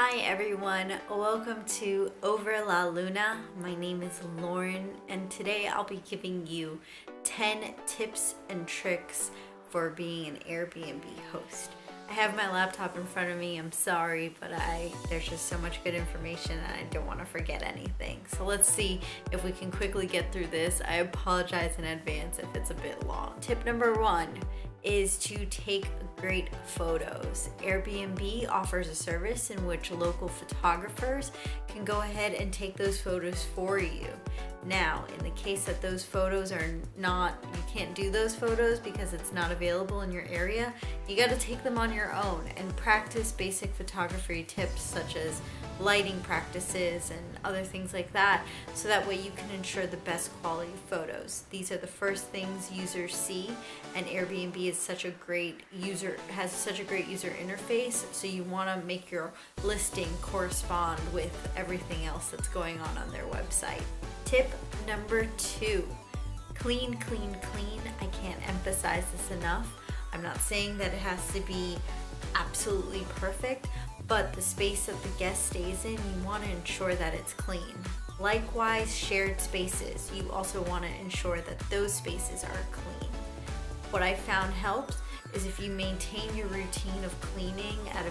Hi everyone, welcome to Over La Luna. My name is Lauren and today I'll be giving you 10 tips and tricks for being an Airbnb host. I have my laptop in front of me, I'm sorry, but there's just so much good information and I don't want to forget anything. So let's see if we can quickly get through this. I apologize in advance if it's a bit long. Tip number 1 is to take great photos. Airbnb offers a service in which local photographers can go ahead and take those photos for you. Now, in the case that those photos are not, you can't do those photos because it's not available in your area, you got to take them on your own and practice basic photography tips such as lighting practices and other things like that, so that way you can ensure the best quality photos. These are the first things users see, and Airbnb is has such a great user interface, so you want to make your listing correspond with everything else that's going on their website. Tip number 2, clean, clean, clean. I can't emphasize this enough. I'm not saying that it has to be absolutely perfect, but the space that the guest stays in, you want to ensure that it's clean. Likewise, shared spaces, you also want to ensure that those spaces are clean. What I found helps is if you maintain your routine of cleaning at a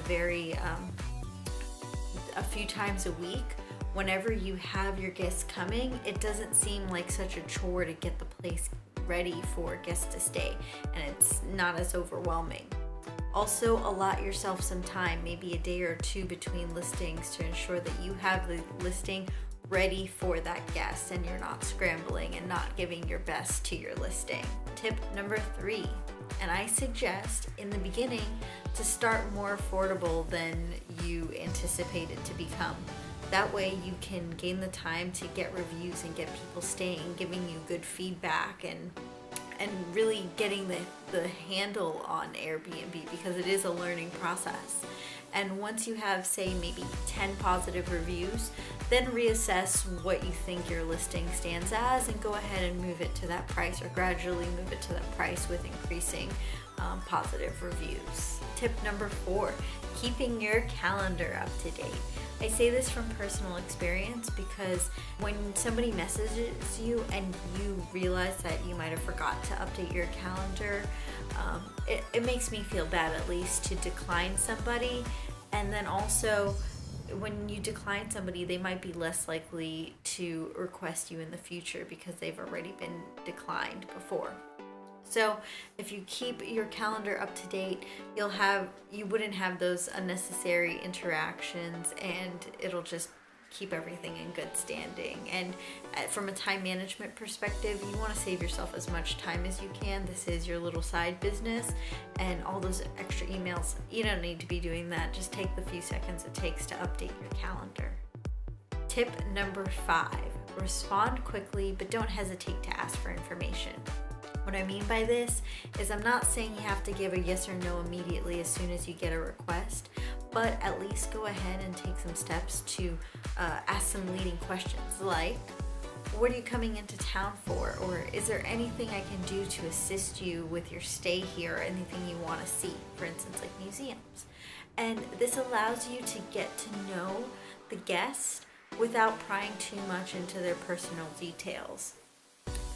few times a week. Whenever you have your guests coming, it doesn't seem like such a chore to get the place ready for guests to stay, and it's not as overwhelming. Also, allot yourself some time, maybe a day or two between listings, to ensure that you have the listing ready for that guest and you're not scrambling and not giving your best to your listing. Tip number 3, and I suggest in the beginning to start more affordable than you anticipated to become. That way you can gain the time to get reviews and get people staying, giving you good feedback and really getting the handle on Airbnb, because it is a learning process. And once you have, say, maybe 10 positive reviews, then reassess what you think your listing stands as and go ahead and move it to that price, or gradually move it to that price with increasing positive reviews. Tip number 4, keeping your calendar up to date. I say this from personal experience because when somebody messages you and you realize that you might have forgot to update your calendar, it makes me feel bad, at least, to decline somebody. And then also, when you decline somebody, they might be less likely to request you in the future because they've already been declined before. So if you keep your calendar up to date, you wouldn't have those unnecessary interactions, and it'll just keep everything in good standing. And from a time management perspective, you want to save yourself as much time as you can. This is your little side business, and all those extra emails, you don't need to be doing that. Just take the few seconds it takes to update your calendar. Tip number 5, respond quickly, but don't hesitate to ask for information. What I mean by this is I'm not saying you have to give a yes or no immediately as soon as you get a request, but at least go ahead and take some steps to ask some leading questions like, what are you coming into town for? Or is there anything I can do to assist you with your stay here, or anything you want to see, for instance, like museums? And this allows you to get to know the guest without prying too much into their personal details.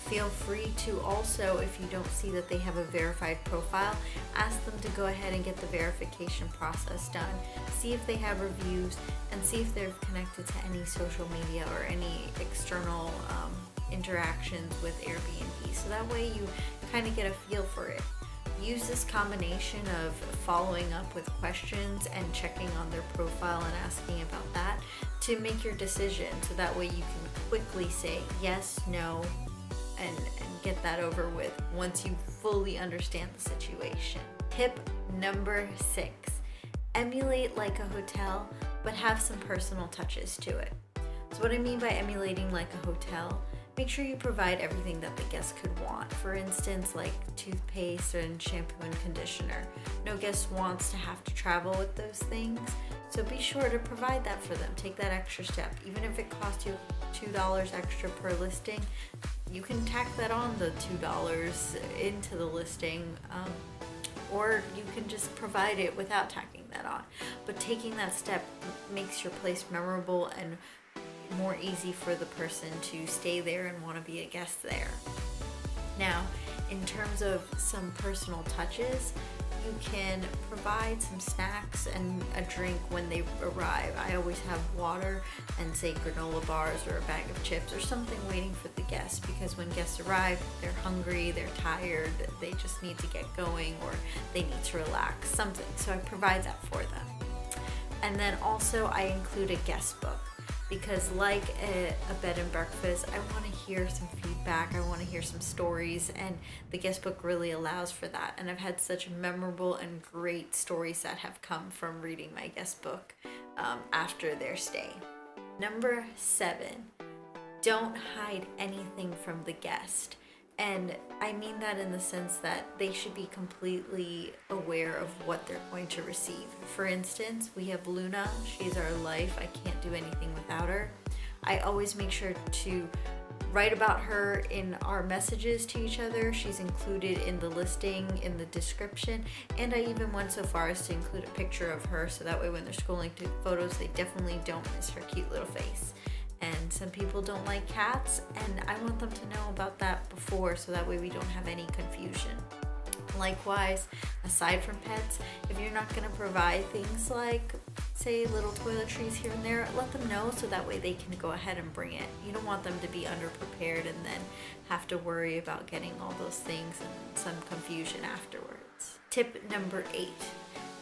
Feel free to also, if you don't see that they have a verified profile, ask them to go ahead and get the verification process done. See if they have reviews, and see if they're connected to any social media or any external interactions with Airbnb. So that way you kind of get a feel for it. Use this combination of following up with questions and checking on their profile and asking about that to make your decision. So that way you can quickly say yes, no, and get that over with once you fully understand the situation. Tip number 6, emulate like a hotel, but have some personal touches to it. So what I mean by emulating like a hotel, make sure you provide everything that the guest could want. For instance, like toothpaste and shampoo and conditioner. No guest wants to have to travel with those things, so be sure to provide that for them. Take that extra step. Even if it costs you $2 extra per listing, you can tack that on, the $2 into the listing or you can just provide it without tacking that on. But taking that step makes your place memorable and more easy for the person to stay there and want to be a guest there. Now, in terms of some personal touches, you can provide some snacks and a drink when they arrive. I always have water and say granola bars or a bag of chips or something waiting for the guests, because when guests arrive, they're hungry, they're tired, they just need to get going, or they need to relax, something. So I provide that for them. And then also I include a guest book, because like a bed and breakfast, I want to hear some feedback, I want to hear some stories, and the guest book really allows for that. And I've had such memorable and great stories that have come from reading my guest book after their stay. Number 7, don't hide anything from the guest. And I mean that in the sense that they should be completely aware of what they're going to receive. For instance, we have Luna. She's our life. I can't do anything without her. I always make sure to write about her in our messages to each other. She's included in the listing, in the description, and I even went so far as to include a picture of her, so that way when they're scrolling through photos, they definitely don't miss her cute little face. And some people don't like cats, and I want them to know about that before, so that way we don't have any confusion. Likewise, aside from pets, if you're not going to provide things like, say, little toiletries here and there, let them know so that way they can go ahead and bring it. You don't want them to be underprepared and then have to worry about getting all those things and some confusion afterwards. Tip number 8.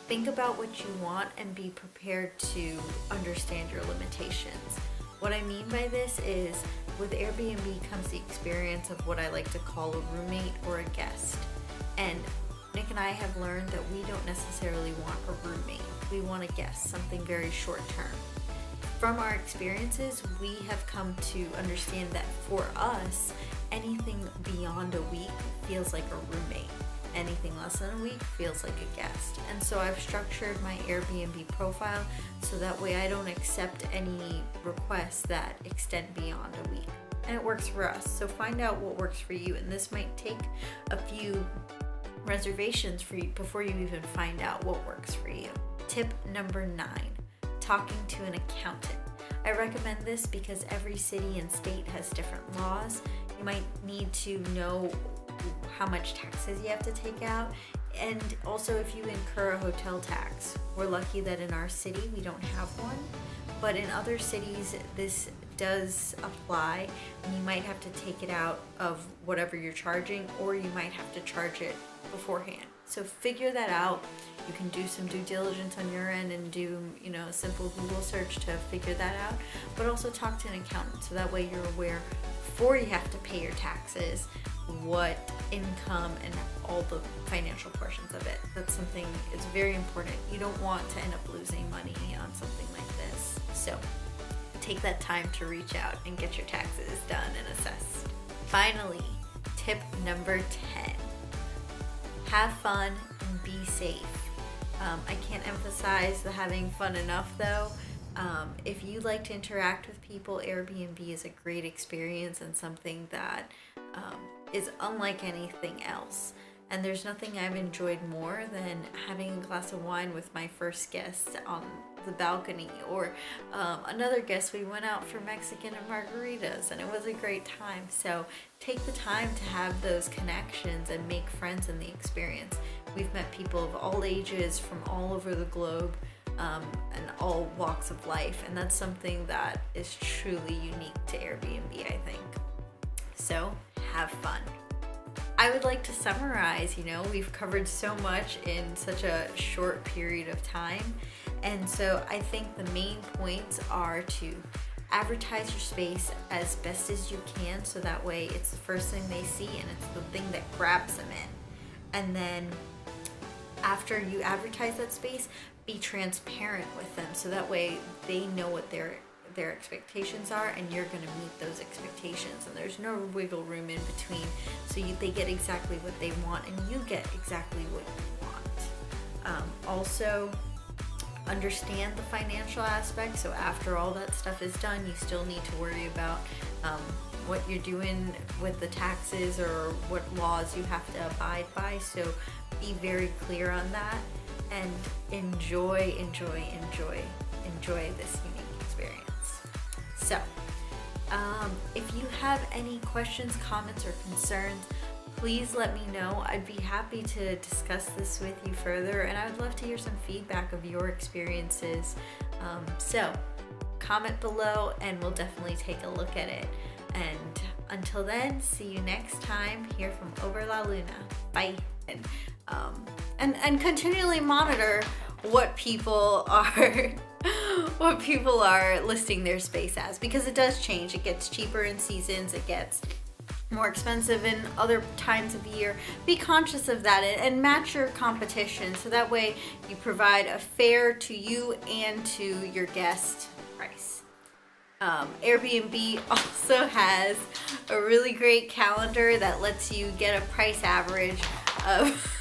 Think about what you want and be prepared to understand your limitations. What I mean by this is, with Airbnb comes the experience of what I like to call a roommate or a guest. And Nick and I have learned that we don't necessarily want a roommate. We want a guest, something very short term. From our experiences, we have come to understand that for us, anything beyond a week feels like a roommate. Anything less than a week feels like a guest. And so I've structured my Airbnb profile so that way I don't accept any requests that extend beyond a week. And it works for us. So find out what works for you. And this might take a few reservations for you before you even find out what works for you. Tip number 9, talking to an accountant. I recommend this because every city and state has different laws. You might need to know how much taxes you have to take out, and also if you incur a hotel tax. We're lucky that in our city we don't have one, but in other cities this does apply, and you might have to take it out of whatever you're charging, or you might have to charge it beforehand. So figure that out. You can do some due diligence on your end and do, a simple Google search to figure that out, but also talk to an accountant so that way you're aware before you have to pay your taxes what income and all the financial portions of it. That's something, it's very important. You don't want to end up losing money on something like this. So take that time to reach out and get your taxes done and assessed. Finally, tip number 10. Have fun and be safe. I can't emphasize the having fun enough though. If you like to interact with people, Airbnb is a great experience and something that is unlike anything else. And there's nothing I've enjoyed more than having a glass of wine with my first guest on the balcony, or another guest. We went out for Mexican and margaritas and it was a great time. So take the time to have those connections and make friends in the experience. We've met people of all ages from all over the globe, and all walks of life, and that's something that is truly unique to Airbnb, I think. So have fun. I would like to summarize, we've covered so much in such a short period of time, and so I think the main points are to advertise your space as best as you can, so that way it's the first thing they see and it's the thing that grabs them in. And then after you advertise that space, be transparent with them so that way they know what their expectations are, and you're going to meet those expectations, and there's no wiggle room in between, so they get exactly what they want and you get exactly what you want. Also, understand the financial aspect. So after all that stuff is done, you still need to worry about what you're doing with the taxes or what laws you have to abide by. So be very clear on that and enjoy this unique experience. So, if you have any questions, comments, or concerns, please let me know. I'd be happy to discuss this with you further, and I would love to hear some feedback of your experiences. So comment below and we'll definitely take a look at it. And until then, see you next time here from Over La Luna. Bye. And continually monitor what people are listing their space as, because it does change. It gets cheaper in seasons, it gets more expensive in other times of year. Be conscious of that and match your competition, so that way you provide a fair to you and to your guest price. AirBNB also has a really great calendar that lets you get a price average of